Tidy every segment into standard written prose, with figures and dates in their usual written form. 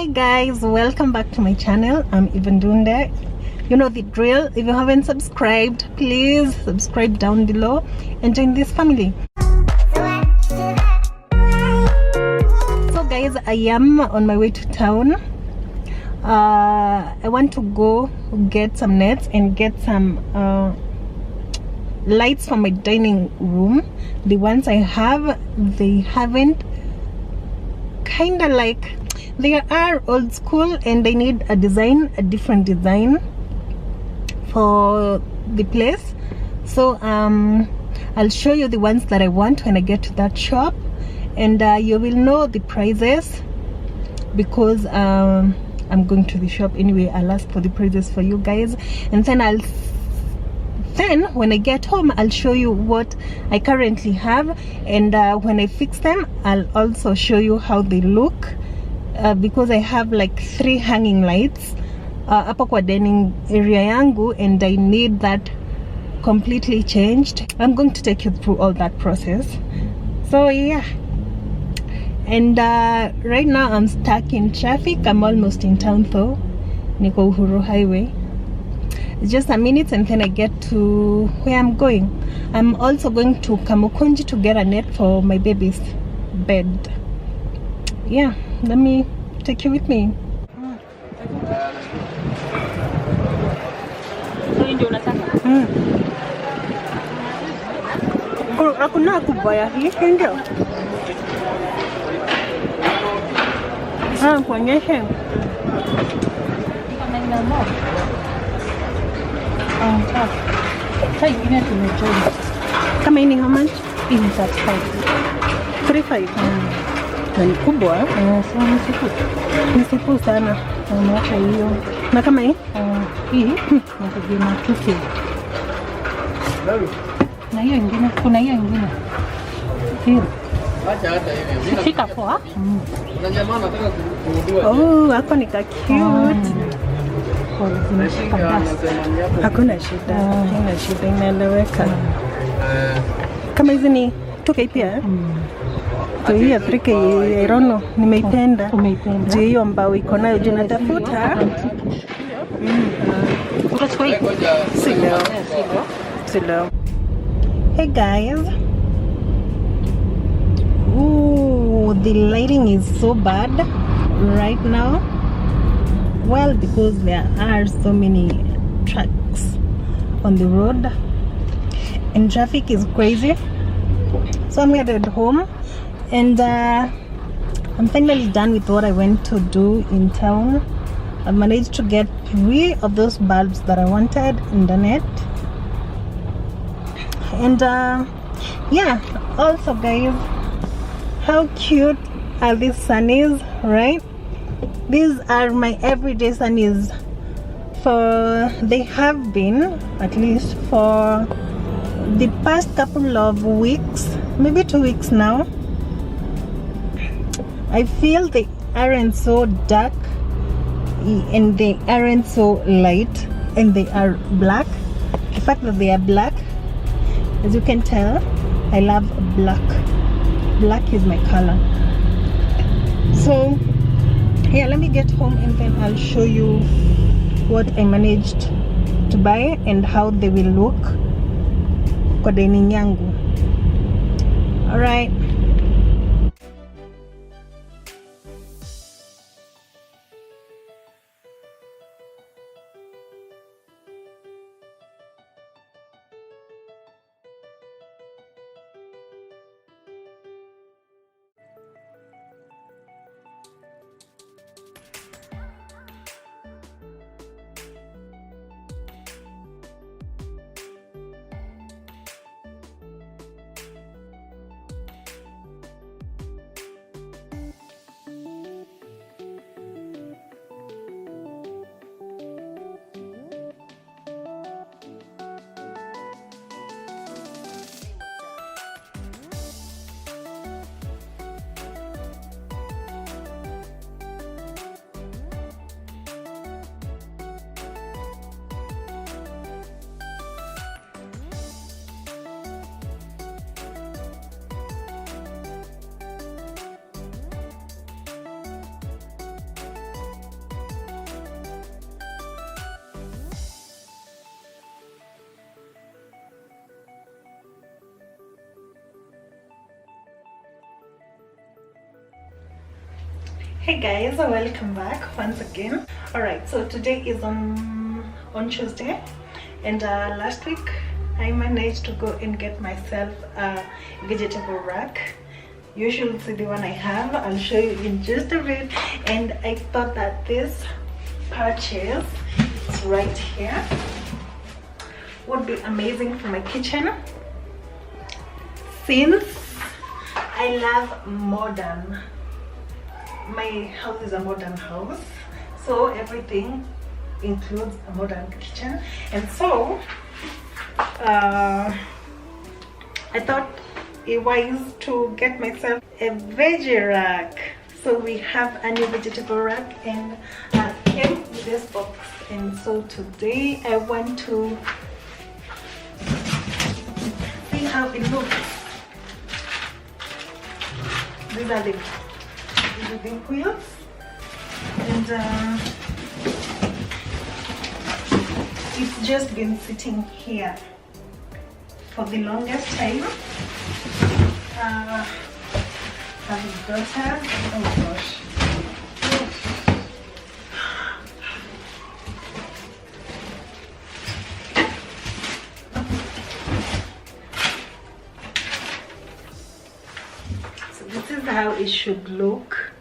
Hi guys, welcome back to my channel. I'm even doing that. You know the drill. If you haven't subscribed, please subscribe down below and join this family. So guys, I am on my way to town. I want to go get some nets and get some lights for my dining room. The ones I have, they haven't, kind of like, they are old school and they need a different design for the place. So I'll show you the ones that I want when I get to that shop, and you will know the prices because I'm going to the shop anyway. I'll ask for the prices for you guys, and then when I get home, I'll show you what I currently have, and when I fix them, I'll also show you how they look, because I have like 3 hanging lights hapa kwa dining area yangu, and I need that completely changed. I'm going to take you through all that process. So yeah, and right now I'm stuck in traffic. I'm almost in town though. Niko Uhuru Highway. Just a minute and then I get to where I'm going. I'm also going to Kamukunji to get a net for my baby's bed. Yeah, let me take you with me. Hakuna kubaya hii ndio. Kuonyeshe. Kama hii ni how much? Hii ni 35. 35. Na ni kubwa. Ni siku sana. Acha hiyo. Na kama hii? Hii nakujina 2K. Na hiyo ingine, kuna hiyo ingine. Hii. Fika poa. Oh, hako ni ka cute. Hakuna shida. Hakuna shida, inaeleweka. Kama hizi ni 2K pia? So hii ya 3K, I don't know, nimeipenda. Umeipenda. Je, hiyo mbao iko nayo, je natafuta? Utachukua hii? Si leo. Hey guys. Ooh, the lighting is so bad right now. Well, because there are so many trucks on the road and traffic is crazy. So I'm headed home, and I'm finally done with what I went to do in town. I managed to get 3 of those bulbs that I wanted in the net. And yeah, also guys, how cute are these sunnies, right? These are my everyday sunnies. They have been, at least for the past couple of weeks, maybe 2 weeks now. I feel they aren't so dark and they aren't so light, and they are black. The fact that they are black, as you can tell, I love black. Black is my color. So yeah, let me get home and then I'll show you what I managed to buy and how they will look kwa dining yangu. All right. Hey guys, welcome back once again. All right, so today is on Tuesday, and last week I managed to go and get myself a vegetable rack. You should see the one I have. I'll show you in just a bit. And I thought that this purchase is right here would be amazing for my kitchen, since I love modern. My house is a modern house, so everything includes a modern kitchen. And so I thought it wise to get myself a veggie rack. So we have a new vegetable rack, and came with this box. And so today I want to see how it looks. These are the wheels, and it's just been sitting here for the longest time. I've got her. Oh gosh. So this is how it should look.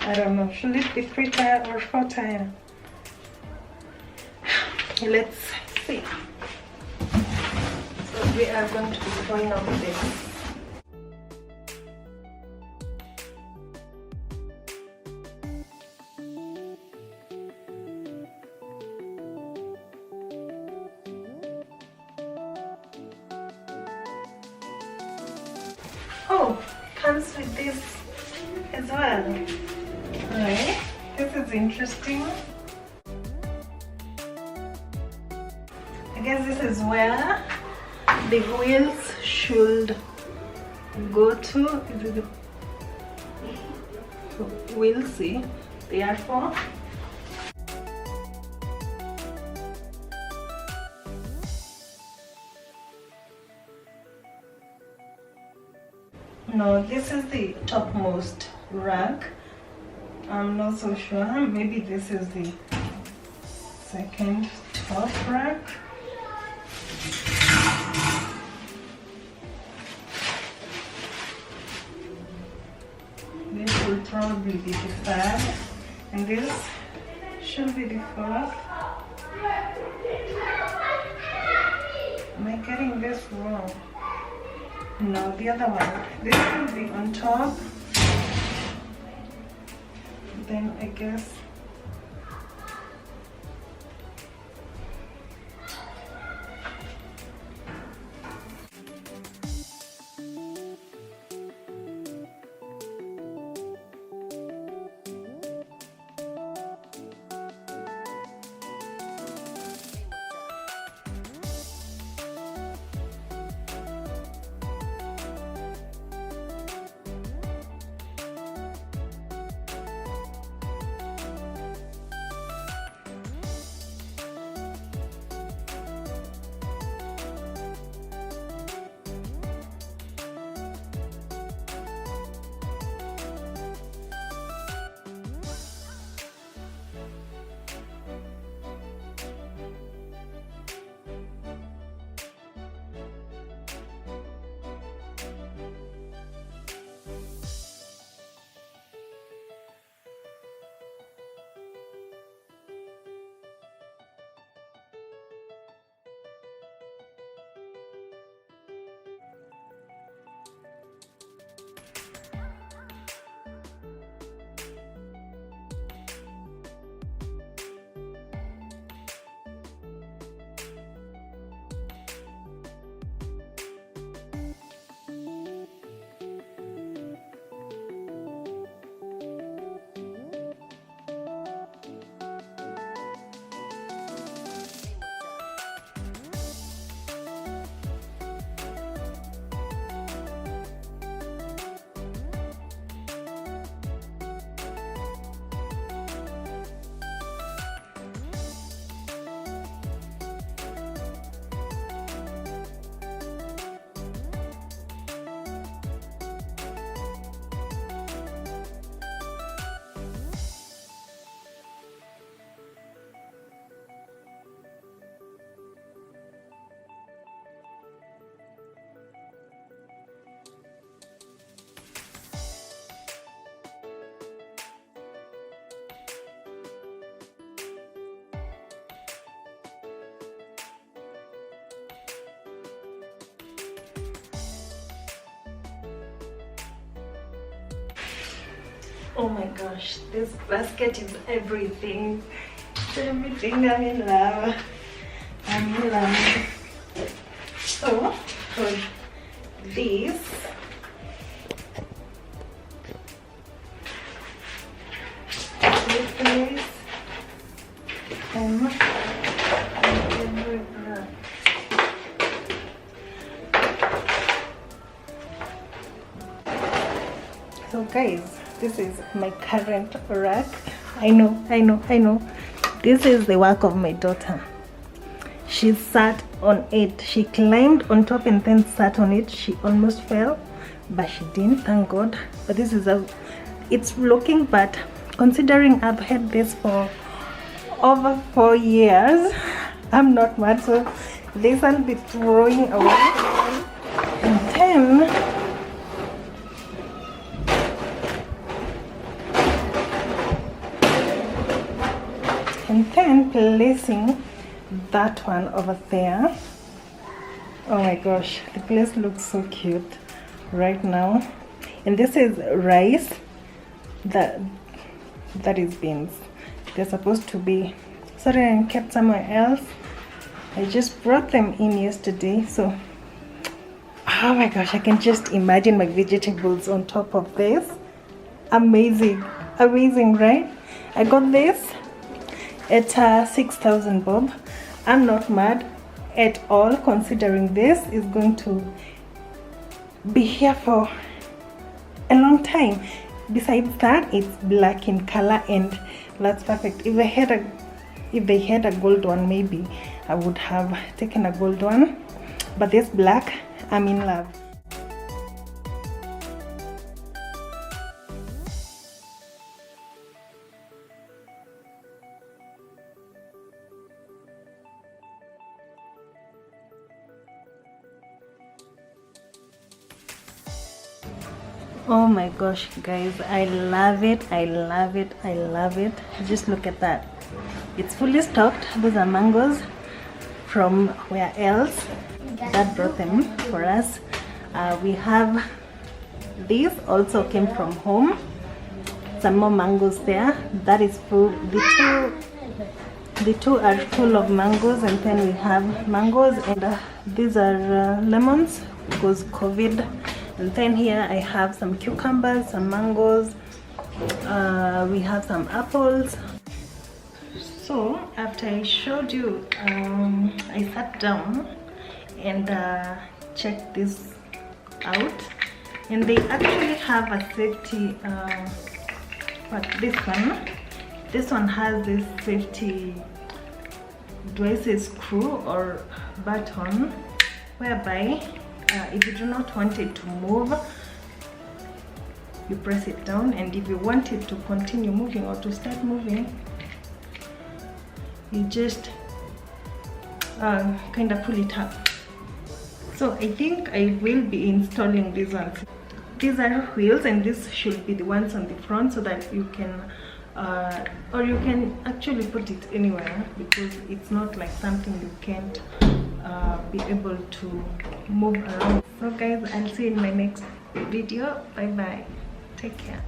I don't know, should it be 3-tire or 4-tire? Let's see. So we are going to be throwing out this. Oh, comes with this as well. Right, this is interesting. I guess this is where the wheels should go to. We'll see. Therefore, no, this is the topmost rack. I'm not so sure. Maybe this is the second top rack. This will probably be the third, and this should be the fourth. Am I getting this wrong? No, the other one. This will be on top. Then I guess Oh my gosh, this basket is everything. It's everything. I'm in love. I'm in love. So for this, so guys, this is my current rack. I know. This is the work of my daughter. She sat on it. She climbed on top and then sat on it. She almost fell, but she didn't, thank God. But this is it's looking bad considering I've had this for over 4 years. I'm not mad, so this I'll be throwing away. And then placing that one over there. Oh my gosh, the place looks so cute right now. And this is rice, that is beans. They're supposed to be sorted and kept somewhere else. I just brought them in yesterday, so oh my gosh, I can just imagine my vegetables on top of this. Amazing, right? I got this at 6,000 bob. I'm not mad at all, considering this is going to be here for a long time. Besides that, it's black in color, and that's perfect. If they had a gold one, maybe I would have taken a gold one, but this black, I'm in love. Oh my gosh, guys, I love it. Just look at that. It's fully stocked. Those are mangoes from where else? Dad brought them for us. We have these, also came from home. Some more mangoes there. That is full. The two are full of mangoes, and then we have mangoes, and these are lemons because COVID. And then here I have some cucumbers, some mangoes, we have some apples. So after I showed you, I sat down and checked this out, and they actually have a safety, but this one has this safety, do I say screw or button, whereby if you do not want it to move, you press it down, and if you want it to continue moving or to start moving, you just kind of pull it up. So I think I will be installing these ones. These are wheels, and this should be the ones on the front, so that you can or you can actually put it anywhere, because it's not like something you can't be able to move around. So guys, I'll see you in my next video. Bye bye, take care.